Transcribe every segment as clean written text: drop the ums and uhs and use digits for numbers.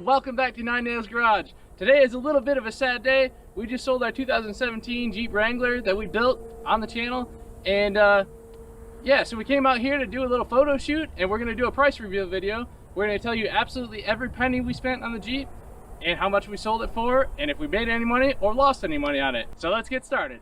welcome back to Nine Nails Garage. Today is a little bit of a sad day. We just sold our 2017 Jeep Wrangler that we built on the channel, and yeah, so we came out here to do a little photo shoot, and we're going to do a price reveal video. We're going to tell you absolutely every penny we spent on the Jeep and how much we sold it for, and if we made any money or lost any money on it. So let's get started.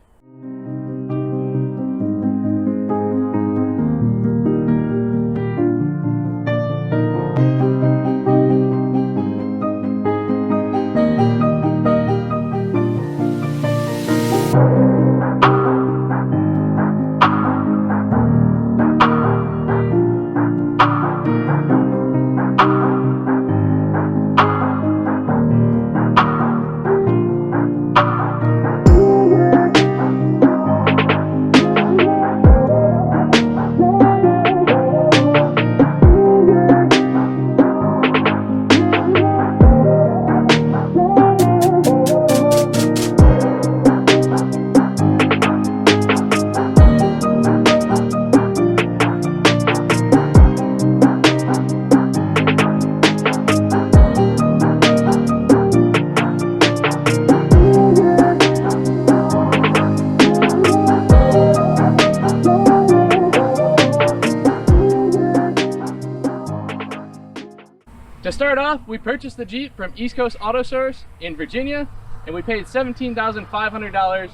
To start off, we purchased the Jeep from East Coast Auto Source in Virginia, and we paid $17,500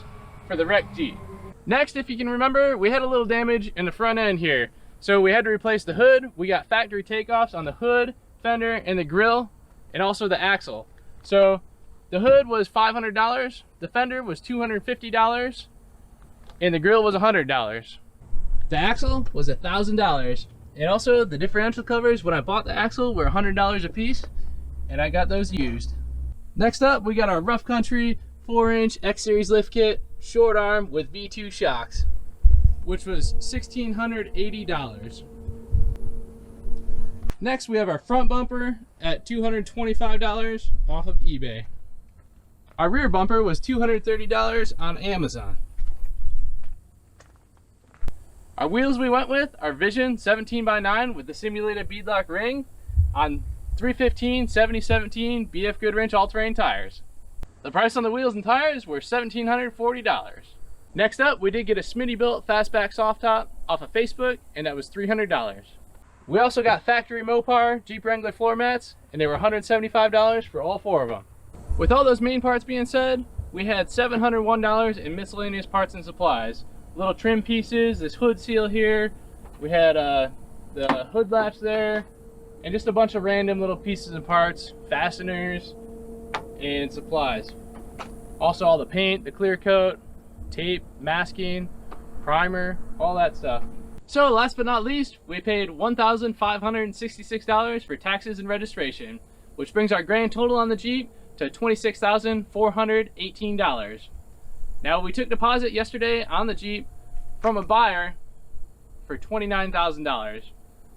for the wrecked Jeep. Next, if you can remember, we had a little damage in the front end here. So we had to replace the hood. We got factory takeoffs on the hood, fender, and the grille, and also the axle. So the hood was $500, the fender was $250, and the grille was $100. The axle was $1,000. And also the differential covers when I bought the axle were $100 a piece, and I got those used. Next up, we got our Rough Country 4-inch X-Series lift kit, short arm with V2 shocks, which was $1,680. Next, we have our front bumper at $225 off of eBay. Our rear bumper was $230 on Amazon. Our wheels we went with are Vision 17x9 with the simulated beadlock ring on 315 7017 BF Goodwrench all-terrain tires. The price on the wheels and tires were $1,740. Next up, we did get a Smitty-built fastback soft top off of Facebook, and that was $300. We also got factory Mopar Jeep Wrangler floor mats, and they were $175 for all 4 of them. With all those main parts being said, we had $701 in miscellaneous parts and supplies. Little trim pieces, this hood seal here, we had the hood latch there, and just a bunch of random little pieces and parts, fasteners, and supplies. Also all the paint, the clear coat, tape, masking, primer, all that stuff. So last but not least, we paid $1,566 for taxes and registration, which brings our grand total on the Jeep to $26,418. Now, we took deposit yesterday on the Jeep from a buyer for $29,000.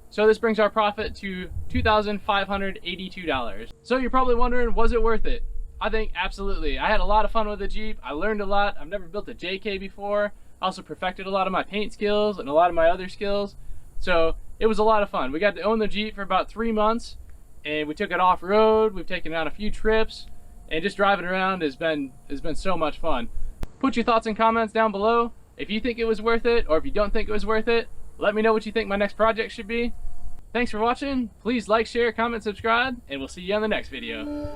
So this brings our profit to $2,582. So you're probably wondering, was it worth it? I think absolutely. I had a lot of fun with the Jeep. I learned a lot. I've never built a JK before. I also perfected a lot of my paint skills and a lot of my other skills. So it was a lot of fun. We got to own the Jeep for about 3 months, and we took it off-road. We've taken it on a few trips, and just driving around has been so much fun. Put your thoughts and comments down below. If you think it was worth it, or if you don't think it was worth it, let me know what you think my next project should be. Thanks for watching. Please like, share, comment, subscribe, and we'll see you on the next video.